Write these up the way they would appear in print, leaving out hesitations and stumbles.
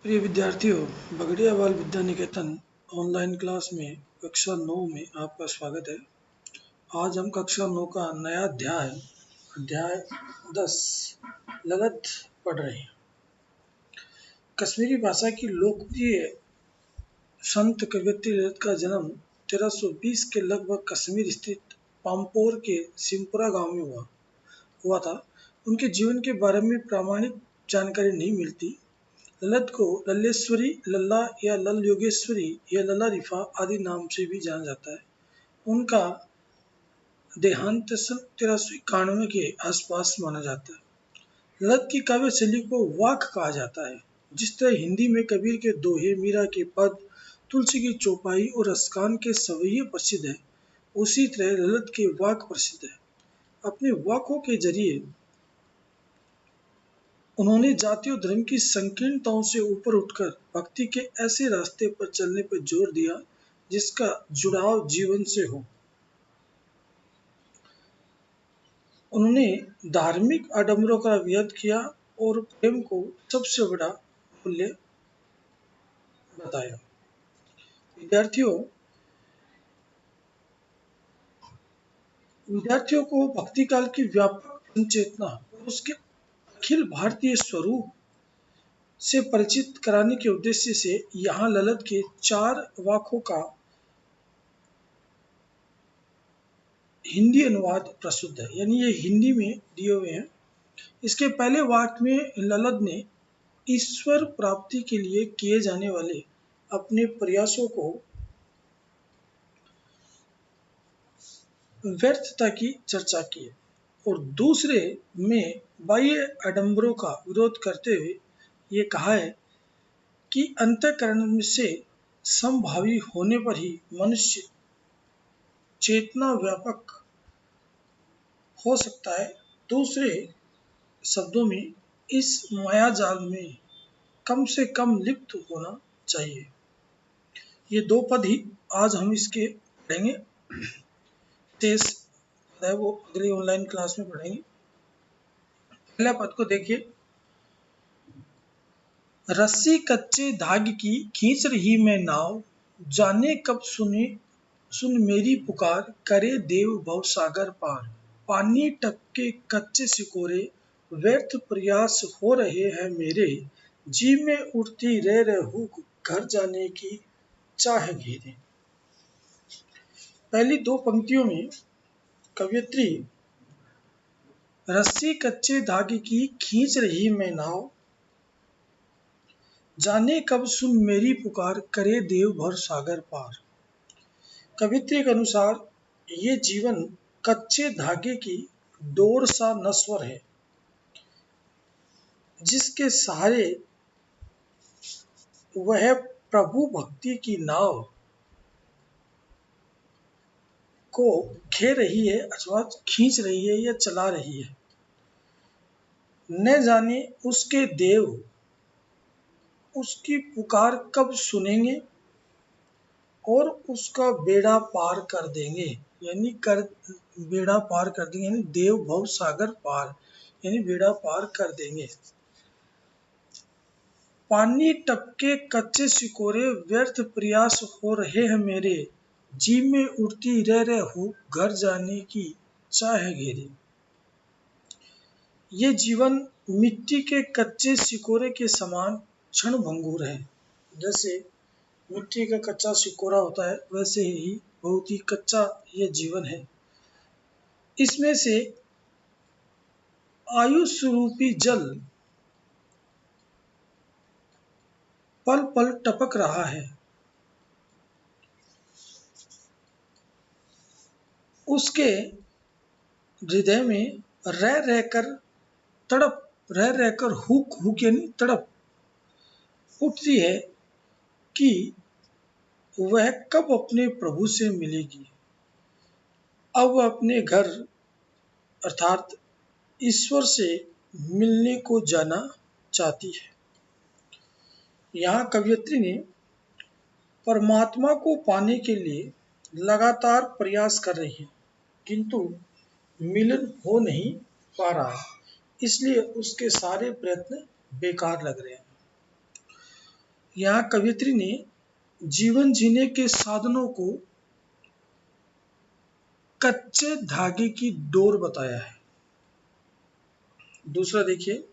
प्रिय विद्यार्थियों, बगड़िया बाल विद्या निकेतन ऑनलाइन क्लास में कक्षा 9 में आपका स्वागत है। आज हम कक्षा 9 का नया अध्याय 10 लगत पढ़ रहे हैं। कश्मीरी भाषा की लोकप्रिय संत कवयित्री ललित का जन्म 1320 के लगभग कश्मीर स्थित पाम्पोर के सिमपुरा गांव में हुआ था। उनके जीवन के बारे में प्रामाणिक जानकारी नहीं मिलती। ललित को लल्लेश्वरी, लल्ला या लल योगेश्वरी या लल्ला रिफा आदि नाम से भी जाना जाता है। उनका देहांत सन 1391 के आसपास माना जाता है। ललित की काव्य शैली को वाक कहा जाता है। जिस तरह हिंदी में कबीर के दोहे, मीरा के पद, तुलसी की चौपाई और रसखान के सवैये प्रसिद्ध है, उसी तरह ललित के वाक प्रसिद्ध है। अपने वाकों के जरिए उन्होंने जाति और धर्म की संकीर्णताओं से ऊपर उठकर भक्ति के ऐसे रास्ते पर चलने पर जोर दिया जिसका जुड़ाव जीवन से हो। उन्होंने धार्मिक आडंबरों का विरोध किया और प्रेम को सबसे बड़ा मूल्य बताया। विद्यार्थियों को भक्ति काल की व्यापक चेतना और उसके अखिल भारतीय स्वरूप से परिचित कराने के उद्देश्य से यहाँ ललित के 4 वाकों का हिंदी अनुवाद प्रस्तुत है, यानी ये हिंदी में दिए हुए हैं। इसके पहले वाक में ललित ने ईश्वर प्राप्ति के लिए किए जाने वाले अपने प्रयासों को व्यर्थता की चर्चा की और दूसरे में बाह्य आडंबरों का विरोध करते हुए ये कहा है कि अंतःकरण से समभावी होने पर ही मनुष्य चेतना व्यापक हो सकता है। दूसरे शब्दों में इस मायाजाल में कम से कम लिप्त होना चाहिए। ये 2 पद ही आज हम इसके पढ़ेंगे। शेष है वो अगली ऑनलाइन क्लास में पढ़ेंगे। पहला पद को देखिए। रस्सी कच्चे धागे की खींच रही मैं नाव, जाने कब सुन मेरी पुकार, करे देव भव सागर पार। पानी टपके कच्चे सिकोरे, व्यर्थ प्रयास हो रहे हैं मेरे, जी में उठती रह हूँ घर जाने की चाह घेरे। पहली 2 पंक्तियों में कवयित्री रस्सी कच्चे धागे की खींच रही मैं नाव, जाने कब सुन मेरी पुकार, करे देव भर सागर पार। कवित्री के अनुसार ये जीवन कच्चे धागे की डोर सा नश्वर है, जिसके सहारे वह प्रभु भक्ति की नाव को खे रही है अथवा खींच रही है या चला रही है। न जाने उसके देव उसकी पुकार कब सुनेंगे और उसका बेड़ा पार कर देंगे, यानी बेड़ा पार कर देंगे, यानी देव भव सागर पार, यानी बेड़ा पार कर देंगे। पानी टपके कच्चे सिकोरे, व्यर्थ प्रयास हो रहे हैं मेरे, जी में उड़ती रह हूँ घर जाने की चाह घेरे। ये जीवन मिट्टी के कच्चे सिकोरे के समान क्षण भंगुर है। जैसे मिट्टी का कच्चा सिकोरा होता है, वैसे ही बहुत ही कच्चा यह जीवन है। इसमें से आयुष रूपी जल पल पल टपक रहा है। उसके हृदय में रह रहकर हुक यानी तड़प उठती है कि वह कब अपने प्रभु से मिलेगी। अब वह अपने घर अर्थात ईश्वर से मिलने को जाना चाहती है। यहाँ कवयित्री ने परमात्मा को पाने के लिए लगातार प्रयास कर रही है, किंतु मिलन हो नहीं पा रहा, इसलिए उसके सारे प्रयत्न बेकार लग रहे हैं। यहाँ कवियत्री ने जीवन जीने के साधनों को कच्चे धागे की डोर बताया है। दूसरा देखिए,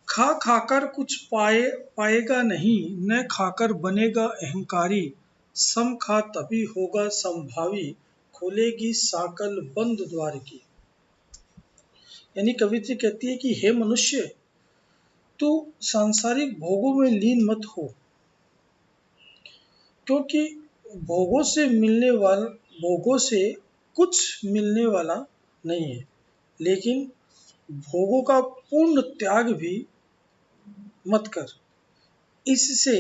खा खाकर कुछ पाएगा नहीं, न खाकर बनेगा अहंकारी, सम खा तभी होगा संभावी, खोलेगी साकल बंद द्वार की। यानी कवित्री कहती है कि हे मनुष्य, तू सांसारिक भोगों में लीन मत हो, क्योंकि भोगों से कुछ मिलने वाला नहीं है, लेकिन भोगों का पूर्ण त्याग भी मत कर। इससे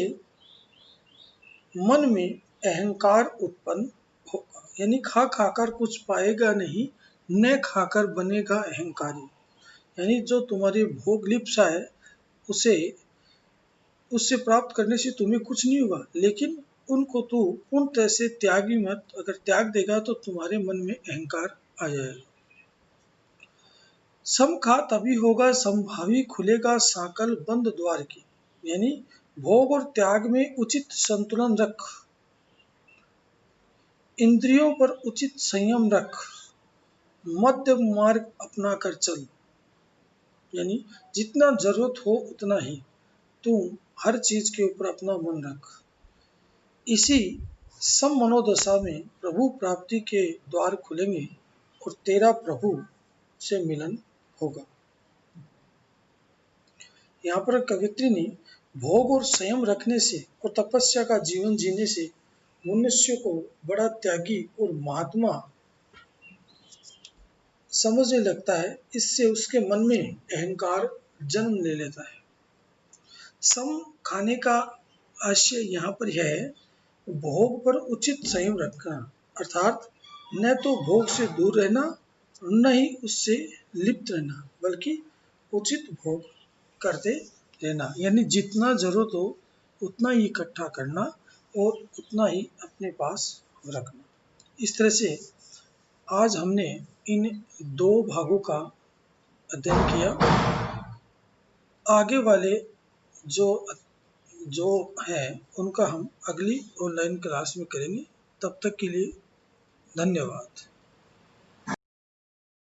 मन में अहंकार उत्पन्न होगा। यानी खा खाकर कुछ पाएगा नहीं, न खाकर बनेगा अहंकारी। यानी जो तुम्हारी भोग लिप्सा है उससे प्राप्त करने से तुम्हें कुछ नहीं होगा, लेकिन उनको तू पूर्ण तरह से त्याग ही मत। अगर त्याग देगा तो तुम्हारे मन में अहंकार आ जाएगा। सम खा तभी होगा संभावी, खुलेगा साकल बंद द्वार की। यानी भोग और त्याग में उचित संतुलन रख, इंद्रियों पर उचित संयम रख, मध्य मार्ग अपना कर चल। यानी जितना जरूरत हो उतना ही तू हर चीज के ऊपर अपना मन रख। इसी सम मनोदशा में प्रभु प्राप्ति के द्वार खुलेंगे और तेरा प्रभु से मिलन होगा। यहाँ पर कवित्री ने भोग और संयम रखने से और तपस्या का जीवन जीने से मनुष्य को बड़ा त्यागी और महात्मा समझने लगता है। इससे उसके मन में अहंकार जन्म ले लेता है। सम खाने का आशय यहाँ पर यह है, भोग पर उचित संयम रखना, अर्थात न तो भोग से दूर रहना, न ही उससे लिप्त रहना, बल्कि उचित भोग करते रहना। यानी जितना जरूरत हो उतना ही इकट्ठा करना और उतना ही अपने पास रखना। इस तरह से आज हमने इन दो भागों का अध्ययन किया। आगे वाले जो है उनका हम अगली ऑनलाइन क्लास में करेंगे। तब तक के लिए धन्यवाद।